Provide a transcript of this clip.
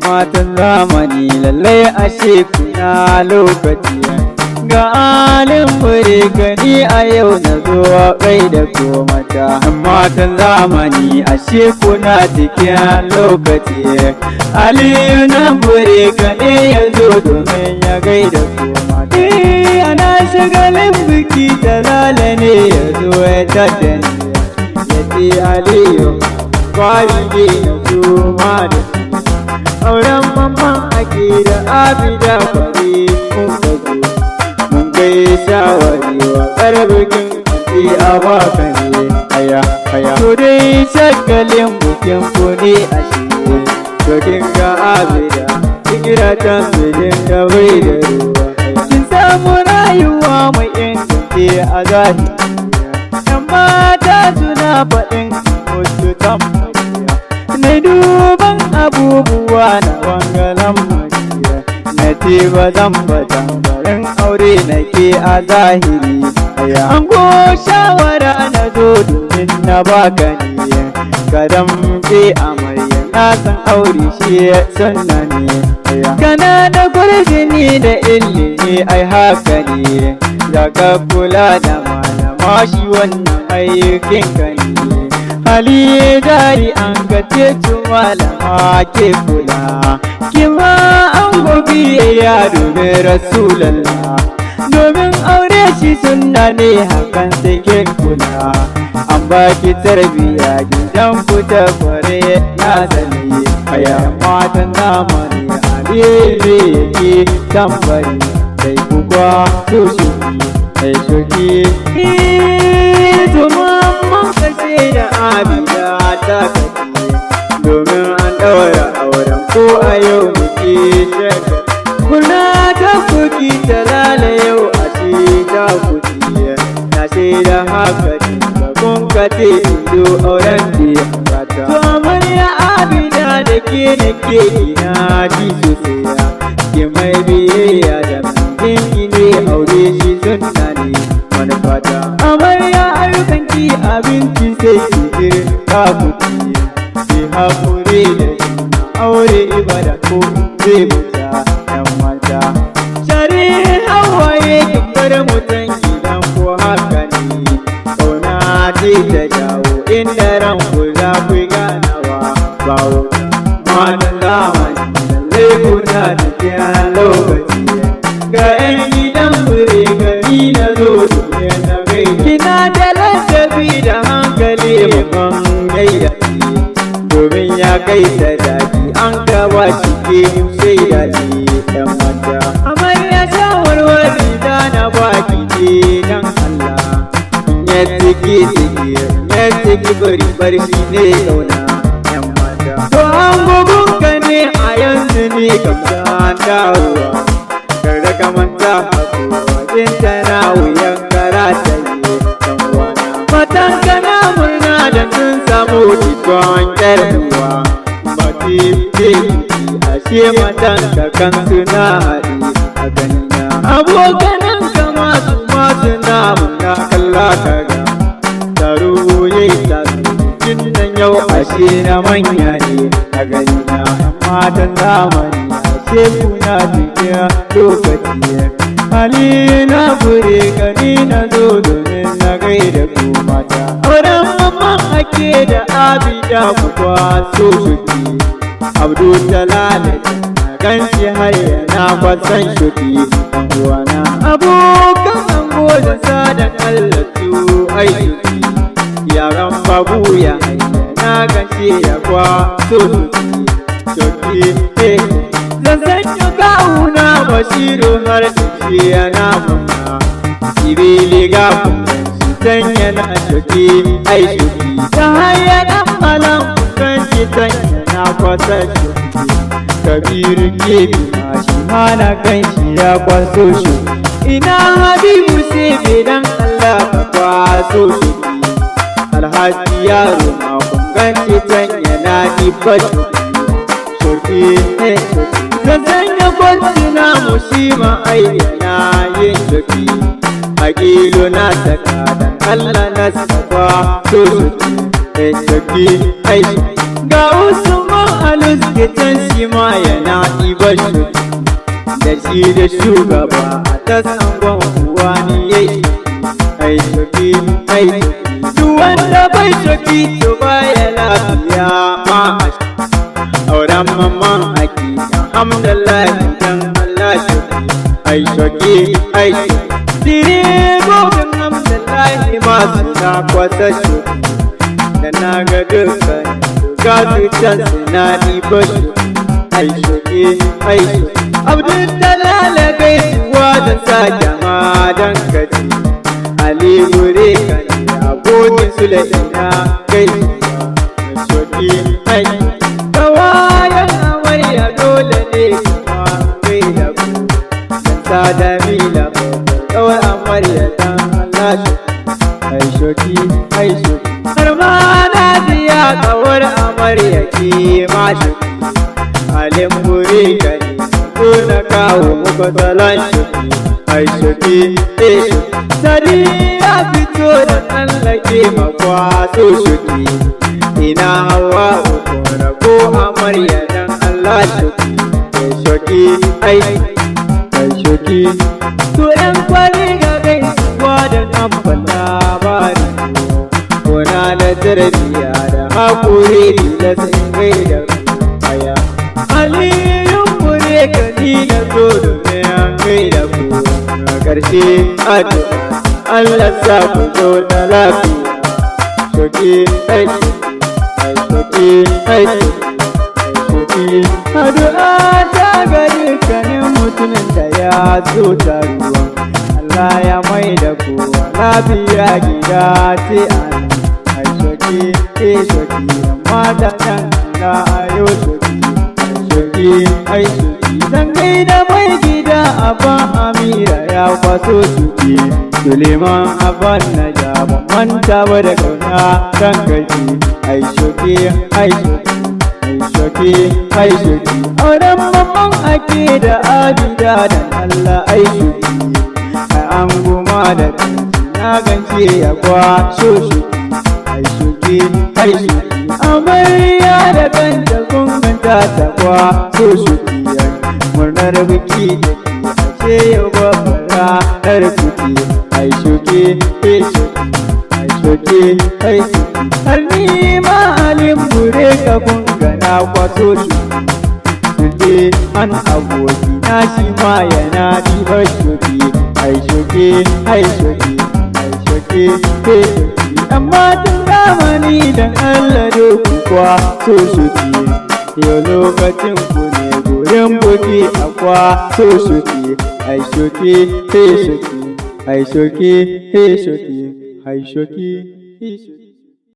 Matan zamani lallai ashe kuna lokaci, ga alin fure gani a yau na zo kai da ko mata. Matan zamani ashe kuna cikin lokaci, Aliyu na fure gani ya zo domin ya gaida ko mata. Ana shagalin biki talala ne ya zo ya tattani, ya ce Aliyu kwari ne na zo ma da auren mamman ake da abida kwari mun gazo mun kai shawari wa karbikin kanti a baka ne aya to dai shagalin bukin kuni a shi to dinga abida kira tambilin da bai da ruwa kin samu rayuwa mai inganci a zahiri yan mata suna faɗin wasu tambariya na duban abubuwa na wangalan majiya na ce ba zan bata barin aure nake a zahiri an go shawara na zo domin na baka ne kadan ke amarya na san aure shi sunna ne kana da gurjini da ilimi ai haka ne daga kula da malama shi wannan aikin ka ne hali dari an gace malama ke kula kima an gobe ya domin rasulallah domin aure shi sunna ne hakan sai ke kula an baki tarbiya gidan ku ta kware na sani aya matan zamani alili yake tambari sai kukwa to shuki mamman kashe da abida ta kaci domin an ɗaura auren ko a yau muke shaka kuna ta kuki talala yau a ce ta kuki na shaida haka ne kun kace ido auren da bata to amarya abida da ke nake ina ji sosai ke mai biyayya da mijinki ne aure shi sunna ne manufata amarya ayyukanki abinci sai ki irin ta kuki ki haƙuri da aure ibada ko zai mutu yan mata shari hawaye kin bar mutan gidan ko haka ne kauna ce ta jawo inda ran ku za ku ganawa ba wuta matan zamani lallai kuna da kiyan lokaci ga yan gidan fure gani na zo domin na gai kina da ladabi da hankali babban gaida domin ya kai da daji an gaba cike sai daji dan mata amarya shawarwari da na baki ne dan Allah ya tiki bari shi ne kauna yan mata to an gugun ka ne a yanzu ne kamta dawowa kada ka manta wajen tana wuyan karata ne dan wana matan kana murna da sun samu tikon ƙarfuwa mati ashe matan ka kan suna haɗi a ganina abokanan ka masu namun na kalla ka ga taro yayi tasu jin nan yau ashe na manya ne a ganina matan zamani ashe kuna cikin lokaci hali na fure gani na zo domin na gaida ku mata auren mamman ake da abida kuwa so shuki abdu talala na ganshi har yana kwasan shuki dan uwana abokan ango da sadan allatu ai shuki yaran babu ya na ganshi ya kwa so shuki zan sanya kawuna bashiru har shi yana muna ibili ga kungan shi sanya na shuki ai shuki ta hanyar malam kungan shi sanya na kwasa shuki kabiru kebi ma shi mana kan shi ya kwaso shuki ina habibu sai bidan Allah ka kwaso shuki alhaji yaro ma kungan shi sanya na ifa shuki zan sanya kwanci na mushima ayyana yin shuki a Halilu na saka dan Allah na saka so shoki shoki ga Usman Alus gitan shi ma yana ɗibar shoki da shi da shugaba a tasangon uwa ni yayi shoki duk wanda bai shoki to baya lafiya ma auren mamman ake alhamdulillah dan Allah shoki direbobin alhamdulillah masu na kwasa shoki da na ga dukkan ga zuciyar suna ɗiba shoki abdul dalala gaisuwa da sa jama'a don gaji Ali gure kan abokin sule ina gaisuwa da shoki kawayan amarya dole ne kuma gai da ku dan sadami da kawai amarya dan Allah shoki har ma na biya kawar amarya ke ma shoki halin gure kan ko na kawo muku salon shoki Sadi ya fito da tsallake makwaso shoki ina hawa ukura ko amarya dan Allah shoki shoki to yan kwari ga gaisuwa da nabban labari kona da tarbiya da hakuri da sun gaida aya Aliyun mure kani na zo domin an gaida ku na ƙarshe addu'a Allah sa ku zo da lafiya shoki addu'a ta ga dukkanin mutumin da ya zo taruwa Allah ya mai da kowa lafiya gida ce a shoki mata nan na ayo shoki zan gaida mai gida abban Amira ya kwaso shoki Suleiman abban na jaba manta ba da kauna kan gaji shoki auren mamman ake da abida dan Allah shoki an goma da na gance ya kwaso shoki amarya da kanta kun ganta ta kwaso shoki murnar biki da ke yau babbar ranar kuki shoki har ni ma halin bure ka kun gana kwaso shoki an aboki na shi ma yana ɗibar shoki amma tun zamani dan Allah doku kwaso shoki yau lokacin ku ne gurin buki a kwaso shoki shoki